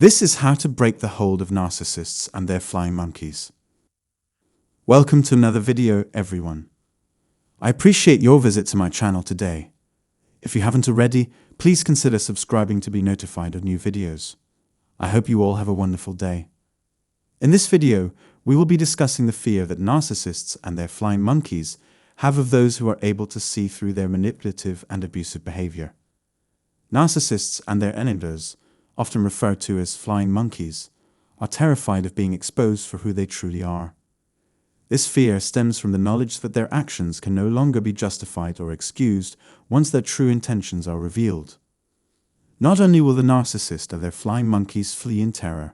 This is how to break the hold of narcissists and their flying monkeys. Welcome to another video, everyone. I appreciate your visit to my channel today. If you haven't already, please consider subscribing to be notified of new videos. I hope you all have a wonderful day. In this video, we will be discussing the fear that narcissists and their flying monkeys have of those who are able to see through their manipulative and abusive behavior. Narcissists and their enablers, often referred to as flying monkeys, are terrified of being exposed for who they truly are. This fear stems from the knowledge that their actions can no longer be justified or excused once their true intentions are revealed. Not only will the narcissist and their flying monkeys flee in terror,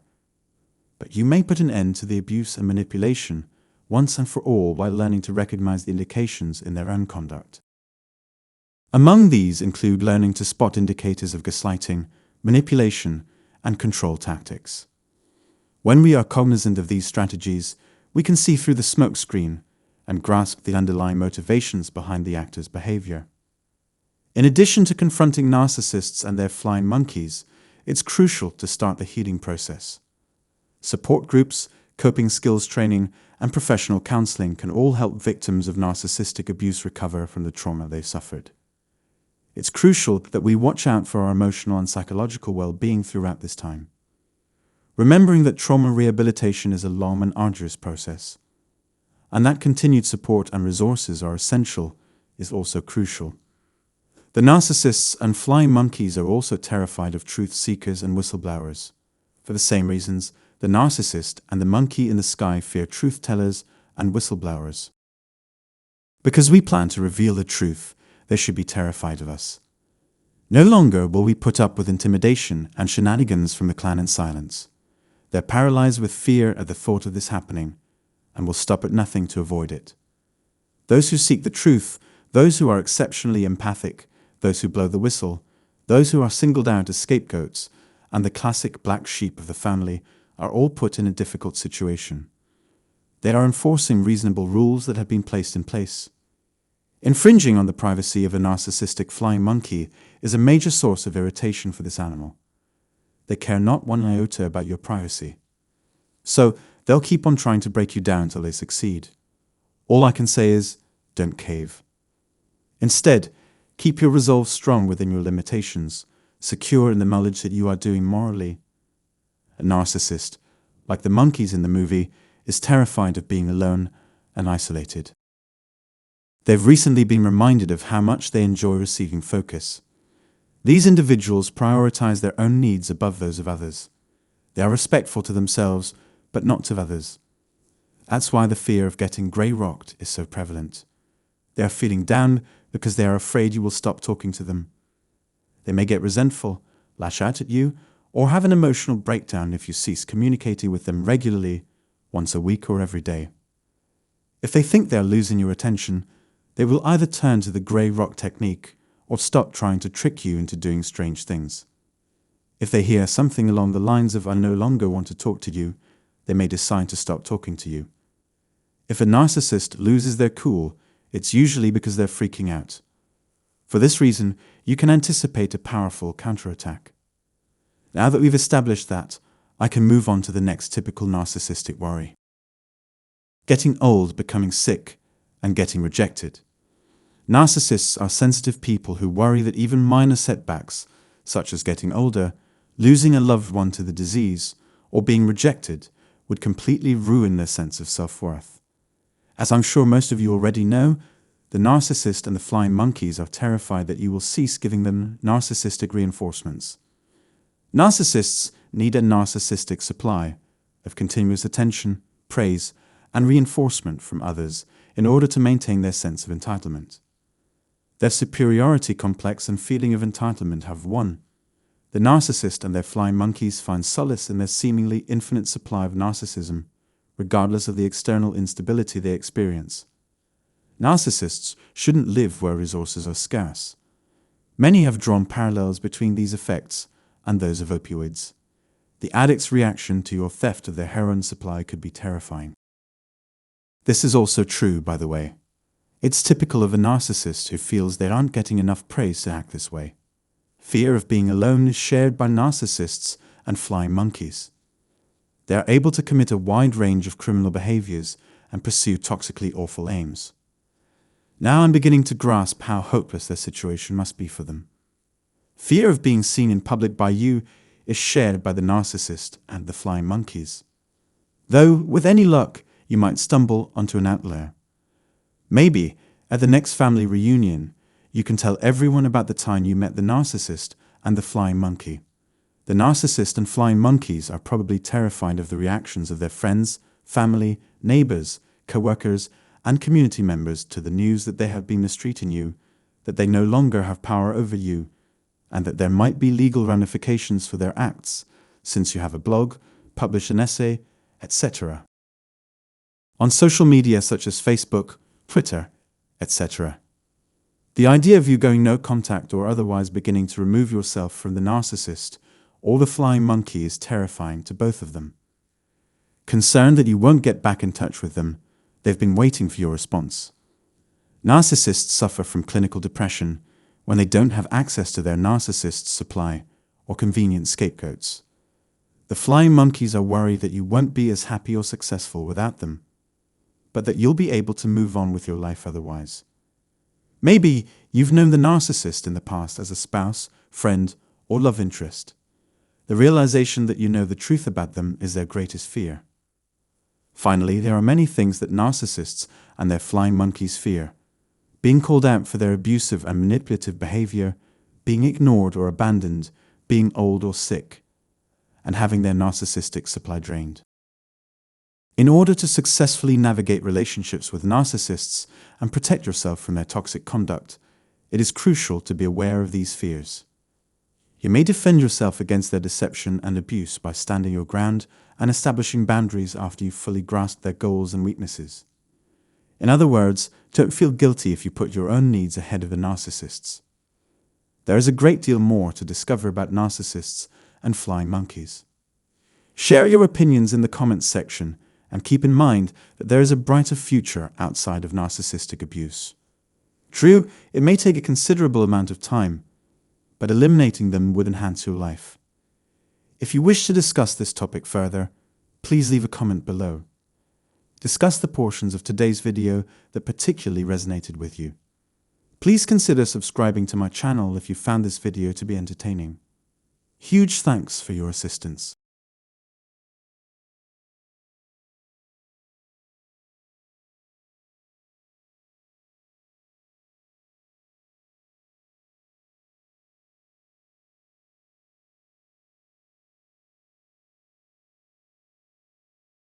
but you may put an end to the abuse and manipulation once and for all by learning to recognize the indications in their own conduct. Among these include learning to spot indicators of gaslighting, manipulation, and control tactics. When we are cognizant of these strategies, we can see through the smokescreen and grasp the underlying motivations behind the actor's behavior. In addition to confronting narcissists and their flying monkeys, it's crucial to start the healing process. Support groups, coping skills training, and professional counseling can all help victims of narcissistic abuse recover from the trauma they suffered. It's crucial that we watch out for our emotional and psychological well-being throughout this time. Remembering that trauma rehabilitation is a long and arduous process, and that continued support and resources are essential, is also crucial. The narcissists and flying monkeys are also terrified of truth seekers and whistleblowers. For the same reasons, the narcissist and the monkey in the sky fear truth tellers and whistleblowers. Because we plan to reveal the truth, they should be terrified of us. No longer will we put up with intimidation and shenanigans from the clan in silence. They're paralyzed with fear at the thought of this happening, and will stop at nothing to avoid it. Those who seek the truth, those who are exceptionally empathic, those who blow the whistle, those who are singled out as scapegoats, and the classic black sheep of the family are all put in a difficult situation. They are enforcing reasonable rules that have been placed in place. Infringing on the privacy of a narcissistic flying monkey is a major source of irritation for this animal. They care not one iota about your privacy. So they'll keep on trying to break you down till they succeed. All I can say is, don't cave. Instead, keep your resolve strong within your limitations, secure in the knowledge that you are doing morally. A narcissist, like the monkeys in the movie, is terrified of being alone and isolated. They've recently been reminded of how much they enjoy receiving focus. These individuals prioritize their own needs above those of others. They are respectful to themselves, but not to others. That's why the fear of getting grey-rocked is so prevalent. They are feeling down because they are afraid you will stop talking to them. They may get resentful, lash out at you, or have an emotional breakdown if you cease communicating with them regularly, once a week or every day. If they think they are losing your attention, they will either turn to the grey rock technique or stop trying to trick you into doing strange things. If they hear something along the lines of "I no longer want to talk to you," they may decide to stop talking to you. If a narcissist loses their cool, it's usually because they're freaking out. For this reason, you can anticipate a powerful counterattack. Now that we've established that, I can move on to the next typical narcissistic worry. Getting old, becoming sick, and getting rejected. Narcissists are sensitive people who worry that even minor setbacks, such as getting older, losing a loved one to the disease, or being rejected, would completely ruin their sense of self-worth. As I'm sure most of you already know, the narcissist and the flying monkeys are terrified that you will cease giving them narcissistic reinforcements. Narcissists need a narcissistic supply of continuous attention, praise, and reinforcement from others in order to maintain their sense of entitlement. Their superiority complex and feeling of entitlement have won. The narcissist and their flying monkeys find solace in their seemingly infinite supply of narcissism, regardless of the external instability they experience. Narcissists shouldn't live where resources are scarce. Many have drawn parallels between these effects and those of opioids. The addict's reaction to your theft of their heroin supply could be terrifying. This is also true, by the way. It's typical of a narcissist who feels they aren't getting enough praise to act this way. Fear of being alone is shared by narcissists and flying monkeys. They are able to commit a wide range of criminal behaviors and pursue toxically awful aims. Now I'm beginning to grasp how hopeless their situation must be for them. Fear of being seen in public by you is shared by the narcissist and the flying monkeys. Though, with any luck, you might stumble onto an outlier. Maybe, at the next family reunion, you can tell everyone about the time you met the narcissist and the flying monkey. The narcissist and flying monkeys are probably terrified of the reactions of their friends, family, neighbors, co-workers, and community members to the news that they have been mistreating you, that they no longer have power over you, and that there might be legal ramifications for their acts, since you have a blog, publish an essay, etc. on social media such as Facebook, Twitter, etc. The idea of you going no contact or otherwise beginning to remove yourself from the narcissist or the flying monkey is terrifying to both of them. Concerned that you won't get back in touch with them, they've been waiting for your response. Narcissists suffer from clinical depression when they don't have access to their narcissist's supply or convenient scapegoats. The flying monkeys are worried that you won't be as happy or successful without them, but that you'll be able to move on with your life otherwise. Maybe you've known the narcissist in the past as a spouse, friend, or love interest. The realization that you know the truth about them is their greatest fear. Finally, there are many things that narcissists and their flying monkeys fear: being called out for their abusive and manipulative behavior, being ignored or abandoned, being old or sick, and having their narcissistic supply drained. In order to successfully navigate relationships with narcissists and protect yourself from their toxic conduct, it is crucial to be aware of these fears. You may defend yourself against their deception and abuse by standing your ground and establishing boundaries after you've fully grasped their goals and weaknesses. In other words, don't feel guilty if you put your own needs ahead of the narcissist's. There is a great deal more to discover about narcissists and flying monkeys. Share your opinions in the comments section and keep in mind that there is a brighter future outside of narcissistic abuse. True, it may take a considerable amount of time, but eliminating them would enhance your life. If you wish to discuss this topic further, please leave a comment below. Discuss the portions of today's video that particularly resonated with you. Please consider subscribing to my channel if you found this video to be entertaining. Huge thanks for your assistance.